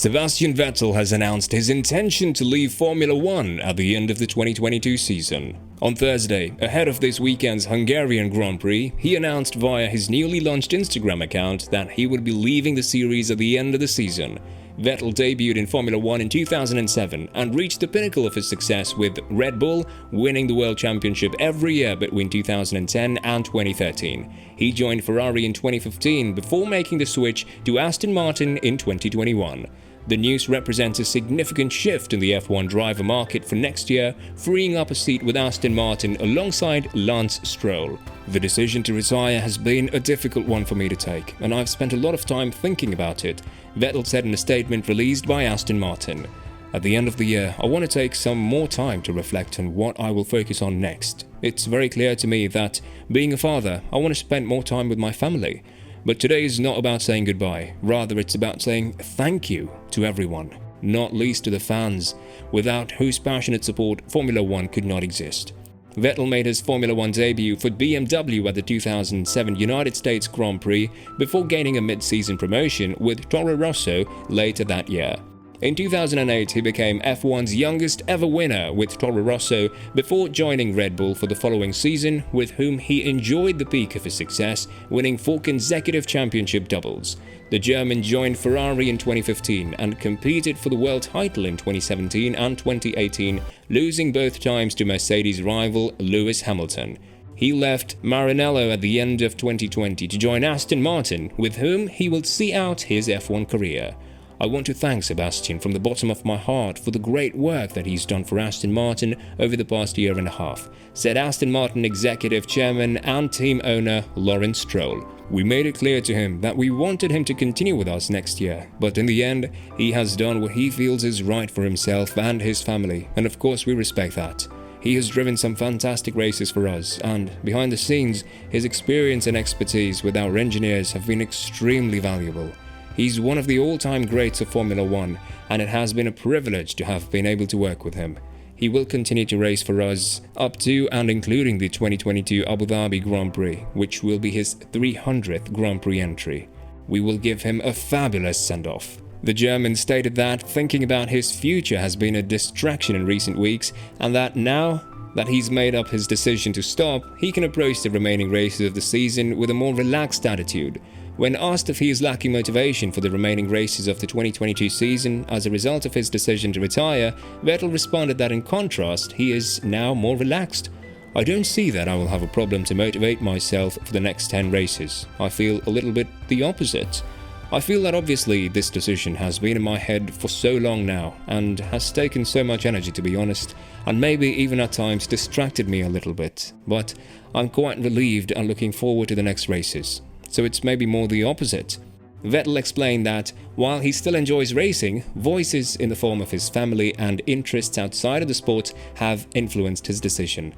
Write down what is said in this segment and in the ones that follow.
Sebastian Vettel has announced his intention to leave Formula One at the end of the 2022 season. On Thursday, ahead of this weekend's Hungarian Grand Prix, he announced via his newly launched Instagram account that he would be leaving the series at the end of the season. Vettel debuted in Formula One in 2007 and reached the pinnacle of his success with Red Bull, winning the World Championship every year between 2010 and 2013. He joined Ferrari in 2015 before making the switch to Aston Martin in 2021. The news represents a significant shift in the F1 driver market for next year, freeing up a seat with Aston Martin alongside Lance Stroll. The decision to retire has been a difficult one for me to take, and I've spent a lot of time thinking about it, Vettel said in a statement released by Aston Martin. At the end of the year, I want to take some more time to reflect on what I will focus on next. It's very clear to me that, being a father, I want to spend more time with my family. But today is not about saying goodbye, rather it's about saying thank you to everyone, not least to the fans, without whose passionate support Formula One could not exist. Vettel made his Formula One debut for BMW at the 2007 United States Grand Prix before gaining a mid-season promotion with Toro Rosso later that year. In 2008, he became F1's youngest ever winner with Toro Rosso before joining Red Bull for the following season, with whom he enjoyed the peak of his success, winning 4 consecutive championship doubles. The German joined Ferrari in 2015 and competed for the world title in 2017 and 2018, losing both times to Mercedes rival Lewis Hamilton. He left Maranello at the end of 2020 to join Aston Martin, with whom he will see out his F1 career. I want to thank Sebastian from the bottom of my heart for the great work that he's done for Aston Martin over the past year and a half, said Aston Martin Executive Chairman and team owner Lawrence Stroll. We made it clear to him that we wanted him to continue with us next year, but in the end, he has done what he feels is right for himself and his family, and of course we respect that. He has driven some fantastic races for us, and behind the scenes, his experience and expertise with our engineers have been extremely valuable. He's one of the all-time greats of Formula One, and it has been a privilege to have been able to work with him. He will continue to race for us up to and including the 2022 Abu Dhabi Grand Prix, which will be his 300th Grand Prix entry. We will give him a fabulous send-off. The German stated that thinking about his future has been a distraction in recent weeks, and that now that he's made up his decision to stop, he can approach the remaining races of the season with a more relaxed attitude. When asked if he is lacking motivation for the remaining races of the 2022 season as a result of his decision to retire, Vettel responded that in contrast, he is now more relaxed. I don't see that I will have a problem to motivate myself for the next 10 races. I feel a little bit the opposite. I feel that obviously this decision has been in my head for so long now and has taken so much energy, to be honest, and maybe even at times distracted me a little bit, but I'm quite relieved and looking forward to the next races. So it's maybe more the opposite. Vettel explained that while he still enjoys racing, voices in the form of his family and interests outside of the sport have influenced his decision.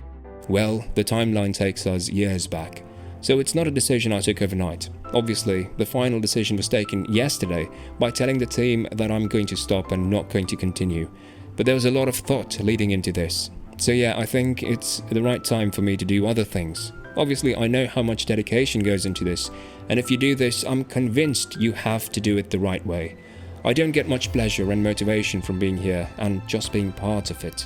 Well, the timeline takes us years back, so it's not a decision I took overnight. Obviously, the final decision was taken yesterday by telling the team that I'm going to stop and not going to continue. But there was a lot of thought leading into this. So yeah, I think it's the right time for me to do other things. Obviously, I know how much dedication goes into this, and if you do this, I'm convinced you have to do it the right way. I don't get much pleasure and motivation from being here and just being part of it.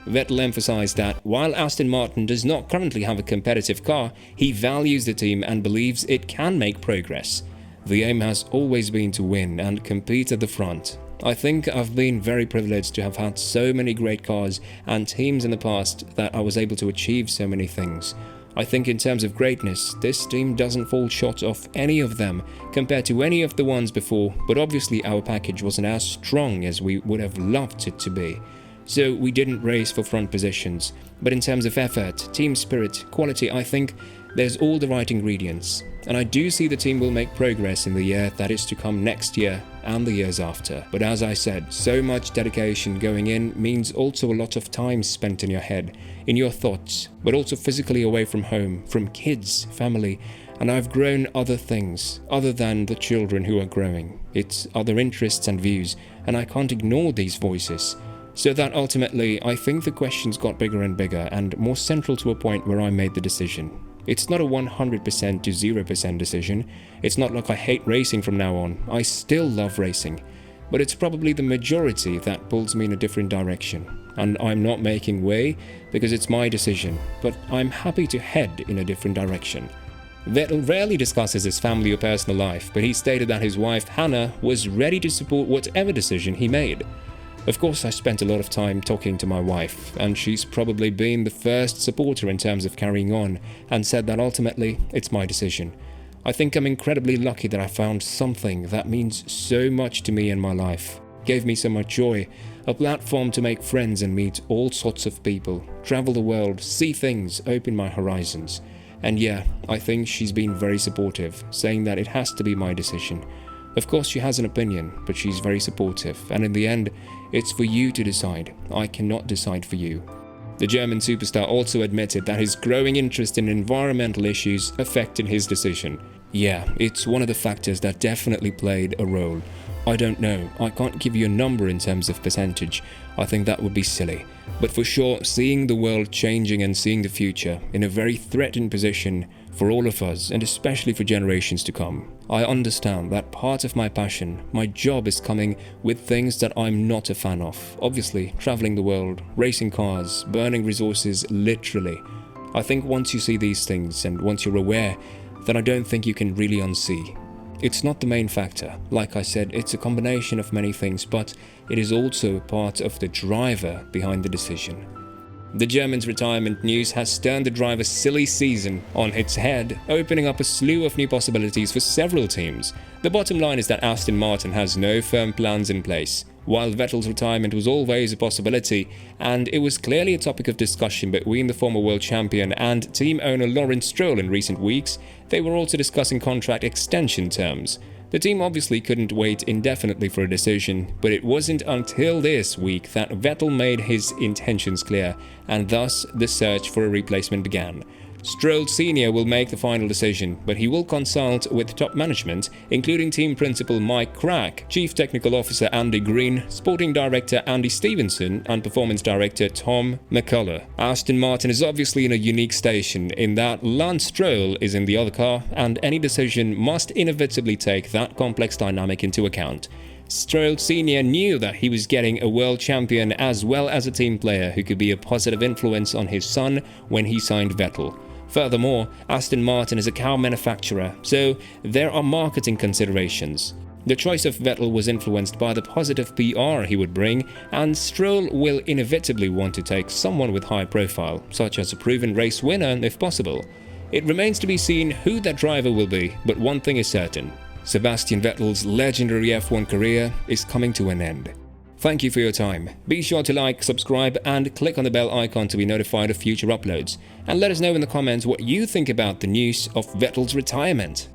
Vettel emphasized that while Aston Martin does not currently have a competitive car, he values the team and believes it can make progress. The aim has always been to win and compete at the front. I think I've been very privileged to have had so many great cars and teams in the past that I was able to achieve so many things. I think in terms of greatness, this team doesn't fall short of any of them compared to any of the ones before, but obviously our package wasn't as strong as we would have loved it to be. So we didn't race for front positions, but in terms of effort, team spirit, quality, I think there's all the right ingredients. And I do see the team will make progress in the year that is to come next year and the years after. But as I said, so much dedication going in means also a lot of time spent in your head, in your thoughts, but also physically away from home, from kids, family, and I've grown other things, other than the children who are growing. It's other interests and views, and I can't ignore these voices. So that ultimately, I think the questions got bigger and bigger and more central to a point where I made the decision. It's not a 100% to 0% decision. It's not like I hate racing from now on. I still love racing. but it's probably the majority that pulls me in a different direction. And I'm not making way because it's my decision, but I'm happy to head in a different direction. Vettel rarely discusses his family or personal life, but he stated that his wife Hannah was ready to support whatever decision he made. Of course, I spent a lot of time talking to my wife, and she's probably been the first supporter in terms of carrying on, and said that ultimately, it's my decision. I think I'm incredibly lucky that I found something that means so much to me in my life. Gave me so much joy, a platform to make friends and meet all sorts of people, travel the world, see things, open my horizons. And yeah, I think she's been very supportive, saying that it has to be my decision. Of course, she has an opinion, but she's very supportive, and in the end, it's for you to decide. I cannot decide for you. The German superstar also admitted that his growing interest in environmental issues affected his decision. Yeah, it's one of the factors that definitely played a role. I don't know, I can't give you a number in terms of percentage. I think that would be silly. But for sure, seeing the world changing and seeing the future in a very threatened position for all of us, and especially for generations to come. I understand that part of my passion, my job, is coming with things that I'm not a fan of. Obviously, traveling the world, racing cars, burning resources, literally. I think once you see these things and once you're aware, then I don't think you can really unsee. It's not the main factor. Like I said, it's a combination of many things, but it is also part of the driver behind the decision. The German's retirement news has turned the driver's silly season on its head, opening up a slew of new possibilities for several teams. The bottom line is that Aston Martin has no firm plans in place. While Vettel's retirement was always a possibility, and it was clearly a topic of discussion between the former world champion and team owner Lawrence Stroll in recent weeks, they were also discussing contract extension terms. The team obviously couldn't wait indefinitely for a decision, but it wasn't until this week that Vettel made his intentions clear, and thus the search for a replacement began. Stroll Sr. will make the final decision, but he will consult with top management, including team principal Mike Crack, chief technical officer Andy Green, sporting director Andy Stevenson, and performance director Tom McCullough. Aston Martin is obviously in a unique station in that Lance Stroll is in the other car, and any decision must inevitably take that complex dynamic into account. Stroll Sr. knew that he was getting a world champion as well as a team player who could be a positive influence on his son when he signed Vettel. Furthermore, Aston Martin is a car manufacturer, so there are marketing considerations. The choice of Vettel was influenced by the positive PR he would bring, and Stroll will inevitably want to take someone with high profile, such as a proven race winner if possible. It remains to be seen who that driver will be, but one thing is certain. Sebastian Vettel's legendary F1 career is coming to an end. Thank you for your time. Be sure to like, subscribe, and click on the bell icon to be notified of future uploads. And let us know in the comments what you think about the news of Vettel's retirement.